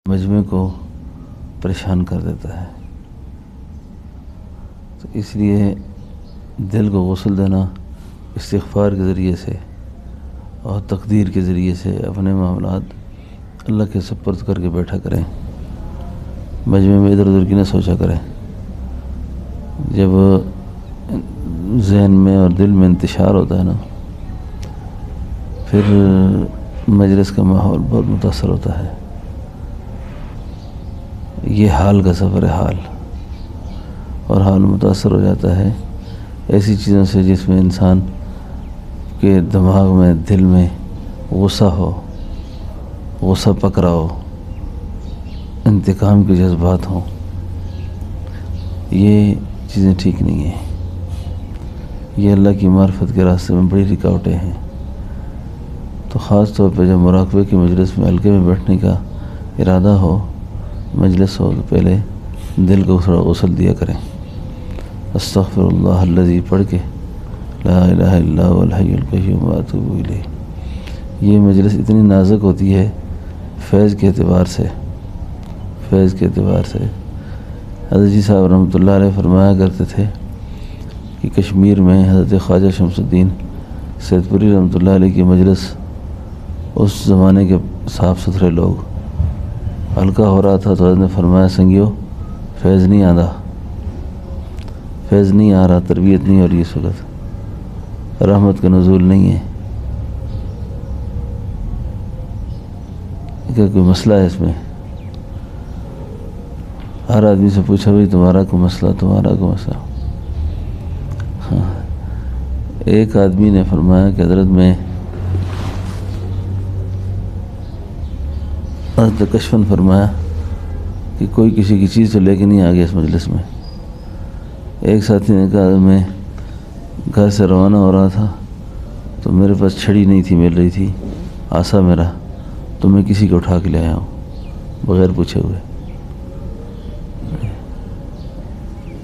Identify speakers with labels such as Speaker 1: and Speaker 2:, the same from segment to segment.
Speaker 1: مجمع کو پریشان کر دیتا ہے. تو اس لیے دل کو غسل دینا استغفار کے ذریعے سے اور تقدیر کے ذریعے سے اپنے معاملات اللہ کے سپرد کر کے بیٹھا کریں. مجمع میں ادھر ادھر کی نہ سوچا کریں. جب ذہن میں اور دل میں انتشار ہوتا ہے نا، پھر مجلس کا ماحول بہت متاثر ہوتا ہے. یہ حال کا سفر ہے، حال، اور حال متاثر ہو جاتا ہے ایسی چیزوں سے جس میں انسان کے دماغ میں، دل میں غصہ ہو، غصہ پکڑا ہو، انتقام کے جذبات ہوں. یہ چیزیں ٹھیک نہیں ہیں. یہ اللہ کی معرفت کے راستے میں بڑی رکاوٹیں ہیں. تو خاص طور پہ جب مراقبے کی مجلس میں حلقے میں بیٹھنے کا ارادہ ہو، مجلس ہو، تو پہلے دل کو تھوڑا غسل دیا کریں. استغفر اللہ الذی پڑھ کے لا الہ الا هو الحی القیوم واتوب الیہ. یہ مجلس اتنی نازک ہوتی ہے فیض کے اعتبار سے. فیض کے اعتبار سے حضرت جی صاحب رحمۃ اللہ علیہ فرمایا کرتے تھے کہ کشمیر میں حضرت خواجہ شمس الدین سید پوری رحمۃ اللہ علیہ کی مجلس، اس زمانے کے صاف ستھرے لوگ، حلقہ ہو رہا تھا تو حضرت نے فرمایا سنگیو فیض نہیں آتا، فیض نہیں آ رہا، تربیت نہیں ہو رہی اس وقت، رحمت کا نزول نہیں ہے. کہ کوئی مسئلہ ہے اس میں؟ ہر آدمی سے پوچھا بھائی تمہارا کوئی مسئلہ، تمہارا کوئی مسئلہ. ہاں، ایک آدمی نے فرمایا کہ حضرت میں حضرت کشفن فرمایا کہ کوئی کسی کی چیز تو لے کے نہیں آ گیا اس مجلس میں. ایک ساتھی نے کہا میں گھر سے روانہ ہو رہا تھا تو میرے پاس چھڑی نہیں تھی، مل رہی تھی آسا میرا، تو میں کسی کو اٹھا کے لے آیا ہوں بغیر پوچھے ہوئے.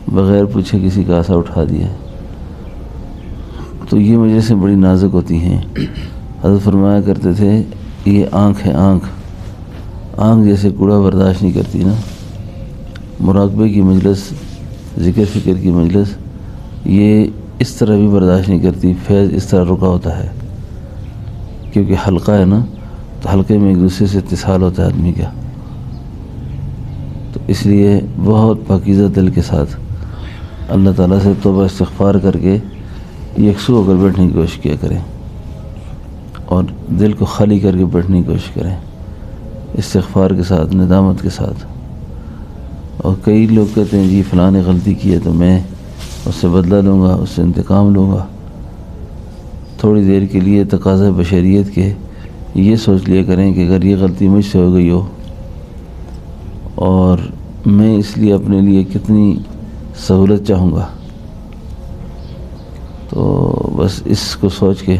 Speaker 1: بغیر پوچھے کسی کا آسا اٹھا دیا. تو یہ مجلسیں بڑی نازک ہوتی ہیں. حضرت فرمایا کرتے تھے یہ آنکھ ہے، آنکھ جیسے کوڑا برداشت نہیں کرتی نا، مراقبے کی مجلس، ذکر فکر کی مجلس یہ اس طرح بھی برداشت نہیں کرتی. فیض اس طرح رکا ہوتا ہے کیونکہ حلقہ ہے نا، تو حلقے میں ایک دوسرے سے اتصال ہوتا ہے آدمی کا. تو اس لیے بہت پاکیزہ دل کے ساتھ اللہ تعالیٰ سے توبہ استغفار کر کے یکسو ہو کر بیٹھنے کی کوشش کیا کریں اور دل کو خالی کر کے بیٹھنے کی کوشش کریں، استغفار کے ساتھ، ندامت کے ساتھ. اور کئی لوگ کہتے ہیں جی فلاں نے غلطی کی ہے تو میں اس سے بدلہ لوں گا، اس سے انتقام لوں گا. تھوڑی دیر کے لیے تقاضا بشریت کے یہ سوچ لیا کریں کہ اگر یہ غلطی مجھ سے ہو گئی ہو اور میں اس لیے اپنے لیے کتنی سہولت چاہوں گا، تو بس اس کو سوچ کے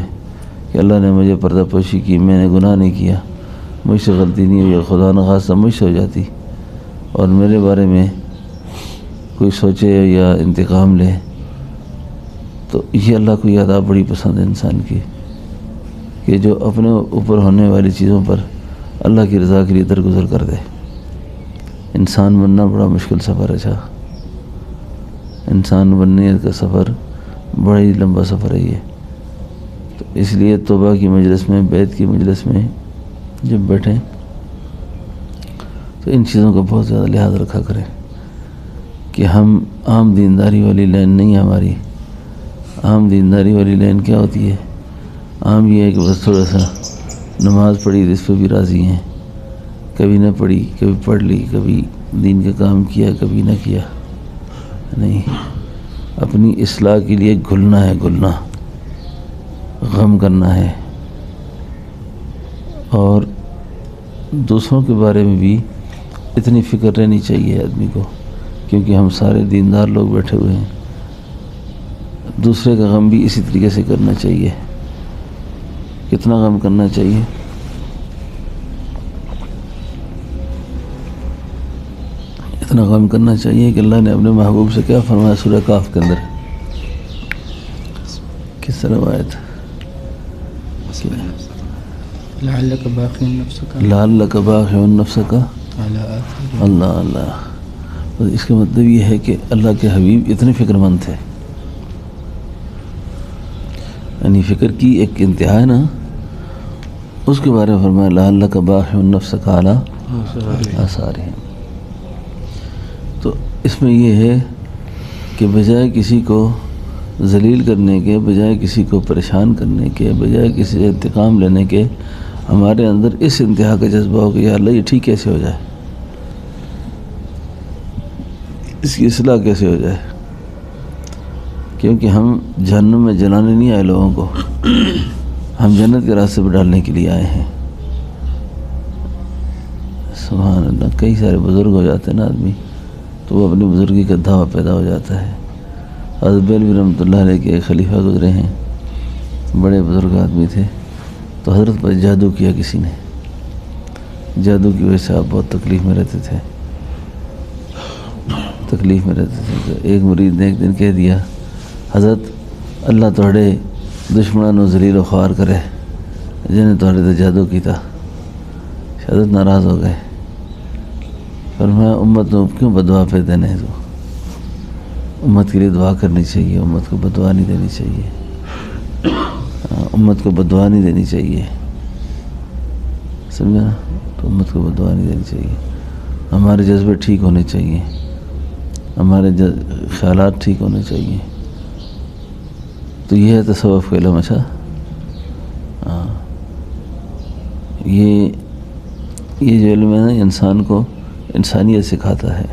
Speaker 1: کہ اللہ نے مجھے پردہ پوشی کی، میں نے گناہ نہیں کیا، مجھ سے غلطی نہیں ہوئی، خدا نخواستہ مجھ سے ہو جاتی اور میرے بارے میں کوئی سوچے یا انتقام لے، تو یہ اللہ کو یاد آپ بڑی پسند ہے انسان کی کہ جو اپنے اوپر ہونے والی چیزوں پر اللہ کی رضا کے لیے درگزر کر دے. انسان بننا بڑا مشکل سفر ہے. انسان بننے کا سفر بڑا ہی لمبا سفر ہے یہ. تو اس لیے توبہ کی مجلس میں، بیت کی مجلس میں جب بیٹھیں تو ان چیزوں کا بہت زیادہ لحاظ رکھا کریں کہ ہم عام دینداری والی لائن نہیں ہے ہماری. عام دینداری والی لائن کیا ہوتی ہے؟ عام یہ ہے کہ بس تھوڑا سا نماز پڑھی تو اس پہ بھی راضی ہیں، کبھی نہ پڑھی، کبھی پڑھ لی، کبھی دین کا کام کیا، کبھی نہ کیا. نہیں، اپنی اصلاح کے لیے گھلنا ہے، گھلنا، غم کرنا ہے. اور دوسروں کے بارے میں بھی اتنی فکر رہنی چاہیے آدمی کو، کیونکہ ہم سارے دیندار لوگ بیٹھے ہوئے ہیں. دوسرے کا غم بھی اسی طریقے سے کرنا چاہیے. کتنا غم کرنا چاہیے؟ اتنا غم کرنا چاہیے کہ اللہ نے اپنے محبوب سے کیا فرمایا سورہ کاف کے اندر؟ کس طرح آیت؟
Speaker 2: لعلک باخع نفسک،
Speaker 1: لعلک باخع نفسک اللہ اللہ. اس کا مطلب یہ ہے کہ اللہ کے حبیب اتنے فکر مند تھے، یعنی فکر کی ایک انتہا ہے نا. اس کے بارے میں فرمایا لعلک باخع نفسک علی آثارہم. تو اس میں یہ ہے کہ بجائے کسی کو ذلیل کرنے کے، بجائے کسی کو پریشان کرنے کے، بجائے کسی سے انتقام لینے کے، ہمارے اندر اس انتہا کا جذبہ ہو کہ یا اللہ یہ ٹھیک کیسے ہو جائے، اس کی اصلاح کیسے ہو جائے. کیونکہ ہم جہنم میں جلانے نہیں آئے لوگوں کو، ہم جنت کے راستے پہ ڈالنے کے لیے آئے ہیں. سبحان اللہ. کئی سارے بزرگ ہو جاتے ہیں نا آدمی تو وہ اپنی بزرگی کا دعویٰ پیدا ہو جاتا ہے. حضرت بریلوی رحمۃ اللہ علیہ کے ایک خلیفہ گزرے ہیں، بڑے بزرگ آدمی تھے. تو حضرت پر جادو کیا کسی نے، جادو کی وجہ سے آپ بہت تکلیف میں رہتے تھے. تو ایک مرید نے ایک دن کہہ دیا حضرت اللہ تھوڑے دشمنوں ذلیل و خوار کرے جنہیں تھوڑے تو جادو کیتا. حضرت ناراض ہو گئے. فرمایا امت کو کیوں بدعا پہ دینے تو امت کے لیے دعا کرنی چاہیے، امت کو بدعا نہیں دینی چاہیے، امت کو بدعا نہیں دینی چاہیے. سمجھا نا؟ تو امت کو بدعا نہیں دینی چاہیے. ہمارے جذبے ٹھیک ہونے چاہیے، ہمارے خیالات ٹھیک ہونے چاہیے. تو یہ ہے تصوف کا علم. اچھا ہاں، یہ جو علم ہے نا انسان کو انسانیت سکھاتا ہے،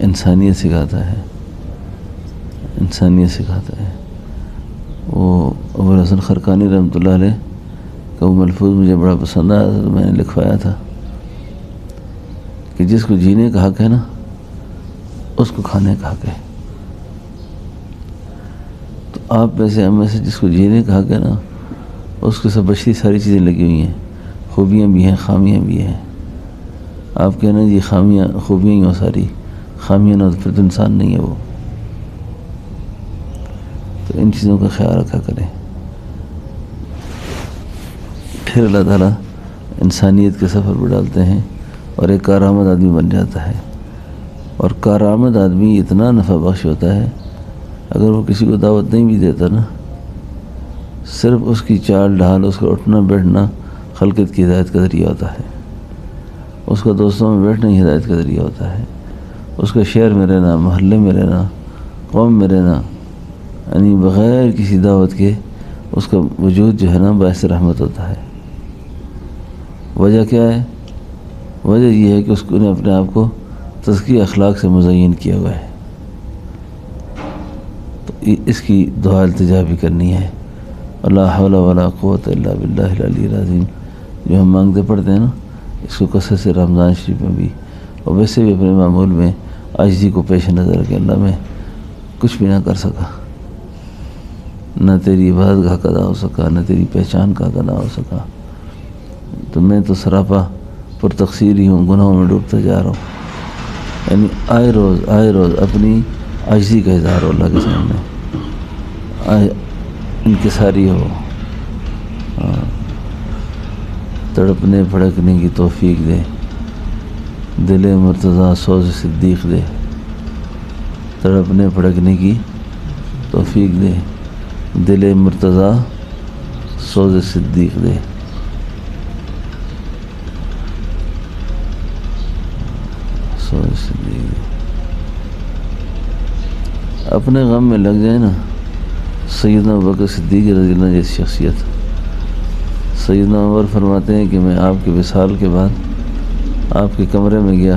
Speaker 1: انسانیت سکھاتا ہے، انسانیت سکھاتا ہے. وہ ابوالحسن خرقانی رحمۃ اللہ علیہ کا وہ ملفوظ مجھے بڑا پسند آیا تھا، تو میں نے لکھوایا تھا کہ جس کو جینے کا حق ہے نا اس کو کھانے کا حق ہے. تو آپ میں سے ہم میں سے جس کو جینے کا حق ہے نا اس کے سب بشری ساری چیزیں لگی ہوئی ہیں، خوبیاں بھی ہیں خامیاں بھی ہیں. آپ کہنا جی خامیاں خوبیاں ہی ہوں، ساری خامیاں نہ پھر تو انسان نہیں ہے وہ. تو ان چیزوں کا خیال رکھا کریں. پھر اللہ تعالیٰ انسانیت کے سفر پر ڈالتے ہیں اور ایک کارآمد آدمی بن جاتا ہے. اور کارآمد آدمی اتنا نفع بخش ہوتا ہے، اگر وہ کسی کو دعوت نہیں بھی دیتا نا، صرف اس کی چال ڈھال، اس کا اٹھنا بیٹھنا خلقت کی ہدایت کا ذریعہ ہوتا ہے. اس کا دوستوں میں بیٹھنا ہی ہدایت کا ذریعہ ہوتا ہے. اس کا شہر میں رہنا، محلے میں رہنا، قوم میں رہنا، یعنی بغیر کسی دعوت کے اس کا وجود جو ہے نا باعث رحمت ہوتا ہے. وجہ کیا ہے؟ وجہ یہ ہے کہ اس نے اپنے آپ کو تزکیہ اخلاق سے مزین کیا ہوا ہے. تو اس کی دعا التجا بھی کرنی ہے. لا حول ولا قوت الا باللہ العلی العظیم جو ہم مانگتے پڑھتے ہیں نا، اس کو کثرت سے رمضان شریف میں بھی اور ویسے بھی اپنے معمول میں عاجزی کو پیش نظر رکھیں. اللہ میں کچھ بھی نہ کر سکا، نہ تیری عبادت کا حق ادا ہو سکا، نہ تیری پہچان کا حق ادا ہو سکا، تو میں تو سراپا پر تقصیر ہی ہوں، گناہوں میں ڈوبتا جا رہا ہوں. یعنی آئے روز اپنی عاجزی کا اظہار ہو اللہ کے سامنے، انکساری ہو. تڑپنے پھڑکنے کی توفیق دے، دل مرتضیٰ سوز صدیق دے. تڑپنے پھڑکنے کی توفیق دے، دل مرتضیٰ سوز صدیق دے. سوز صدیق دے. اپنے غم میں لگ جائے نا. سیدنا ابوبکر صدیق رضی اللہ عنہ جیسی شخصیت. سیدنا عمر فرماتے ہیں کہ میں آپ کے وصال کے بعد آپ کے کمرے میں گیا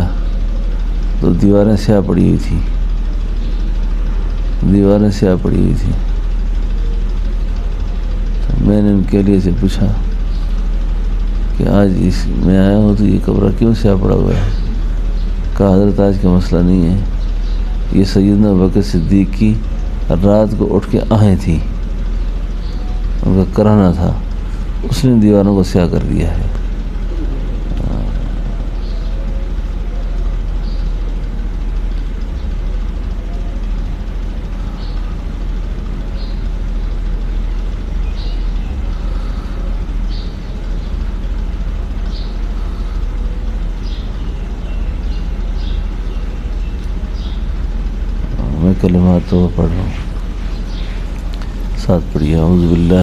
Speaker 1: تو دیواریں سیاہ پڑی ہوئی تھیں، دیواریں سیاہ پڑی ہوئی تھیں. تو میں نے ان کے لیے سے پوچھا کہ آج میں آیا ہوں تو یہ کمرہ کیوں سیاہ پڑا ہوا ہے؟ کہا حضرت آج کا مسئلہ نہیں ہے، یہ سیدنا ابوبکر صدیق کی رات کو اٹھ کے آہیں تھیں، ان کا کرانا تھا، اس نے دیواروں کو سیاہ کر دیا ہے. کلمات تو پڑھ رہا ہوں، ساتھ پڑھیے۔ اعوذ باللہ